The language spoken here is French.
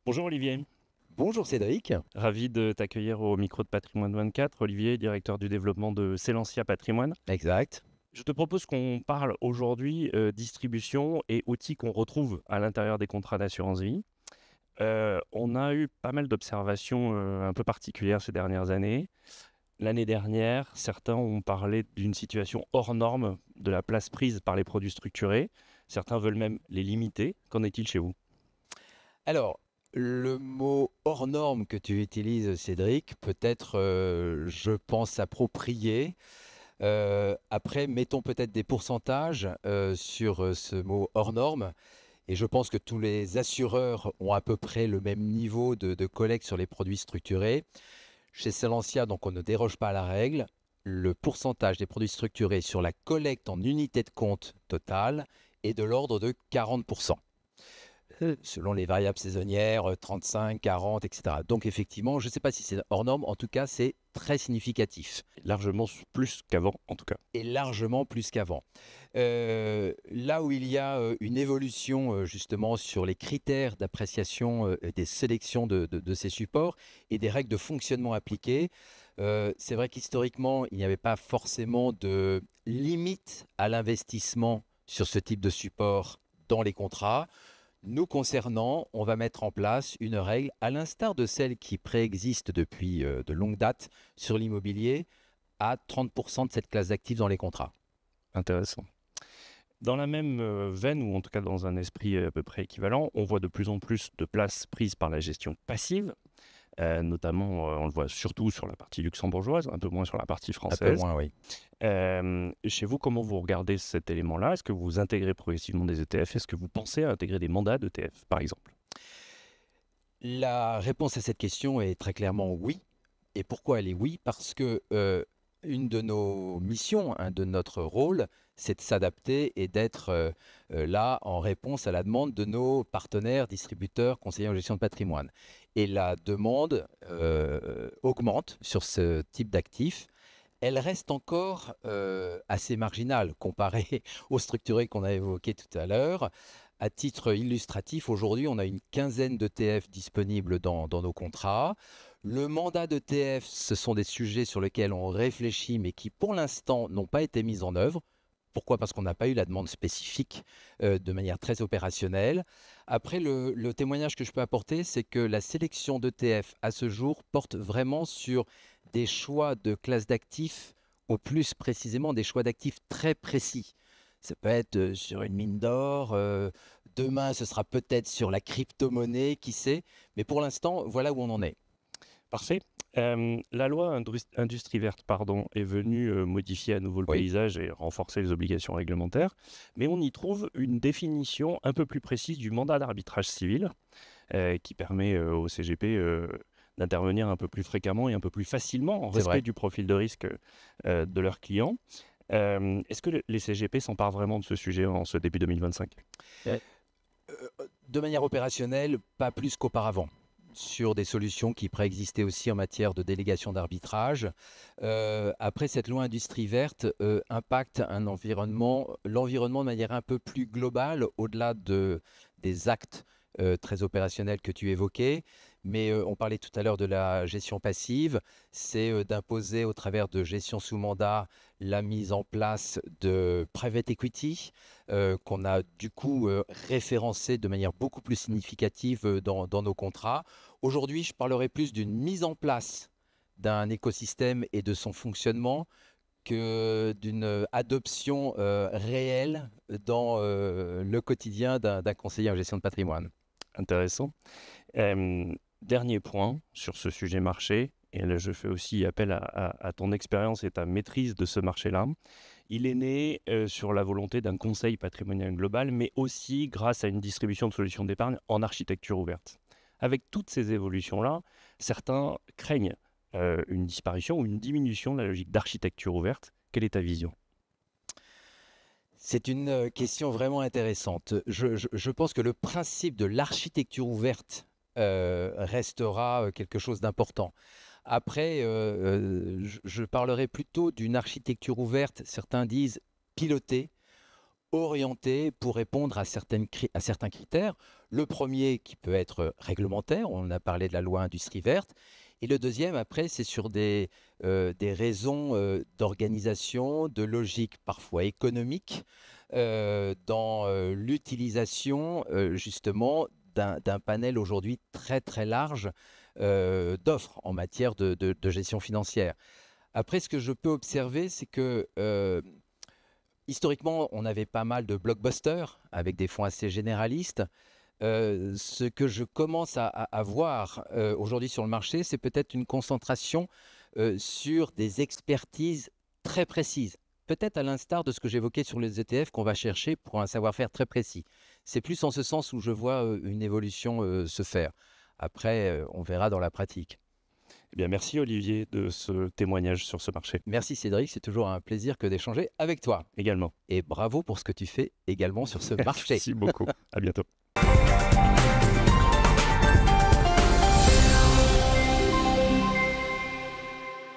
Bonjour Olivier, Bonjour Cédric. ravi de t'accueillir au micro de Patrimoine 24. Olivier, directeur du développement de Célentia Patrimoine. Exact. Je te propose qu'on parle aujourd'hui distribution et outils qu'on retrouve à l'intérieur des contrats d'assurance vie. On a eu pas mal d'observations un peu particulières ces dernières années. L'année dernière, certains ont parlé d'une situation hors norme de la place prise par les produits structurés. Certains veulent même les limiter. Qu'en est-il chez vous? Alors, le mot hors norme que tu utilises, Cédric, peut être, je pense, approprié. Après, mettons peut-être des pourcentages sur ce mot hors norme. Et je pense que tous les assureurs ont à peu près le même niveau de collecte sur les produits structurés. Chez Selentia, donc on ne déroge pas à la règle. Le pourcentage des produits structurés sur la collecte en unité de compte totale est de l'ordre de 40%. Selon les variables saisonnières, 35, 40, etc. Donc effectivement, je ne sais pas si c'est hors norme, en tout cas c'est très significatif Largement plus qu'avant, en tout cas. et largement plus qu'avant. Là où il y a une évolution justement sur les critères d'appréciation des sélections de ces supports et des règles de fonctionnement appliquées, c'est vrai qu'historiquement, il n'y avait pas forcément de limite à l'investissement sur ce type de support dans les contrats. Nous concernant, on va mettre en place une règle, à l'instar de celle qui préexiste depuis de longue date sur l'immobilier, à 30% de cette classe d'actifs dans les contrats. Intéressant. Dans la même veine, ou en tout cas dans un esprit à peu près équivalent, on voit de plus en plus de places prises par la gestion passive, notamment on le voit surtout sur la partie luxembourgeoise, un peu moins sur la partie Un peu française. moins, oui. Chez vous, comment vous regardez cet élément-là? Est-ce que vous intégrez progressivement des ETF? Est-ce que vous pensez à intégrer des mandats d'ETF, par exemple? La réponse à cette question est très clairement oui. Et pourquoi elle est oui? Parce que une de nos missions, un de notre rôle, c'est de s'adapter et d'être là en réponse à la demande de nos partenaires, distributeurs, conseillers en gestion de patrimoine. Et la demande augmente sur ce type d'actifs. Elle reste encore assez marginale comparée aux structurés qu'on a évoqués tout à l'heure. À titre illustratif, aujourd'hui, on a une quinzaine d'ETF disponibles dans nos contrats. Le mandat d'ETF, ce sont des sujets sur lesquels on réfléchit, mais qui pour l'instant n'ont pas été mis en œuvre. Pourquoi? Parce qu'on n'a pas eu la demande spécifique de manière très opérationnelle. Après, le témoignage que je peux apporter, c'est que la sélection d'ETF à ce jour porte vraiment sur des choix de classes d'actifs, ou plus précisément des choix d'actifs très précis. Ça peut être sur une mine d'or, demain ce sera peut-être sur la crypto-monnaie, qui sait. Mais pour l'instant, voilà où on en est. Parfait. La loi Industrie verte pardon, est venue modifier à nouveau le Oui, paysage et renforcer les obligations réglementaires, mais on y trouve une définition un peu plus précise du mandat d'arbitrage civil qui permet au CGP d'intervenir un peu plus fréquemment et un peu plus facilement en c'est respect vrai. du profil de risque de leurs clients. Est-ce que les CGP s'emparent vraiment de ce sujet en ce début 2025? De manière opérationnelle, pas plus qu'auparavant, sur des solutions qui préexistaient aussi en matière de délégation d'arbitrage. Après, cette loi industrie verte impacte l'environnement de manière un peu plus globale, au-delà des actes très opérationnels que tu évoquais. Mais on parlait tout à l'heure de la gestion passive, c'est d'imposer au travers de gestion sous mandat la mise en place de private equity, qu'on a du coup référencé de manière beaucoup plus significative dans nos contrats. Aujourd'hui, je parlerai plus d'une mise en place d'un écosystème et de son fonctionnement que d'une adoption réelle dans le quotidien d'un conseiller en gestion de patrimoine. Intéressant. Dernier point sur ce sujet marché, et là je fais aussi appel à ton expérience et ta maîtrise de ce marché-là. Il est né sur la volonté d'un conseil patrimonial global, mais aussi grâce à une distribution de solutions d'épargne en architecture ouverte. Avec toutes ces évolutions-là, certains craignent une disparition ou une diminution de la logique d'architecture ouverte. Quelle est ta vision? C'est une question vraiment intéressante. Je pense que le principe de l'architecture ouverte restera quelque chose d'important. Après, je parlerai plutôt d'une architecture ouverte, certains disent pilotée, orientée pour répondre à certains critères. Le premier qui peut être réglementaire, on a parlé de la loi industrie verte, et le deuxième, après, c'est sur des raisons d'organisation, de logique parfois économique, dans l'utilisation justement d'un panel aujourd'hui très très large d'offres en matière de gestion financière. Après, ce que je peux observer, c'est que historiquement, on avait pas mal de blockbusters avec des fonds assez généralistes. Ce que je commence à voir aujourd'hui sur le marché, c'est peut-être une concentration sur des expertises très précises. Peut-être à l'instar de ce que j'évoquais sur les ETF qu'on va chercher pour un savoir-faire très précis. C'est plus en ce sens où je vois une évolution se faire. Après, on verra dans la pratique. Eh bien, merci Olivier de ce témoignage sur ce marché Merci Cédric, c'est toujours un plaisir que d'échanger avec toi. également. Et bravo pour ce que tu fais également sur ce marché. Merci beaucoup. À bientôt.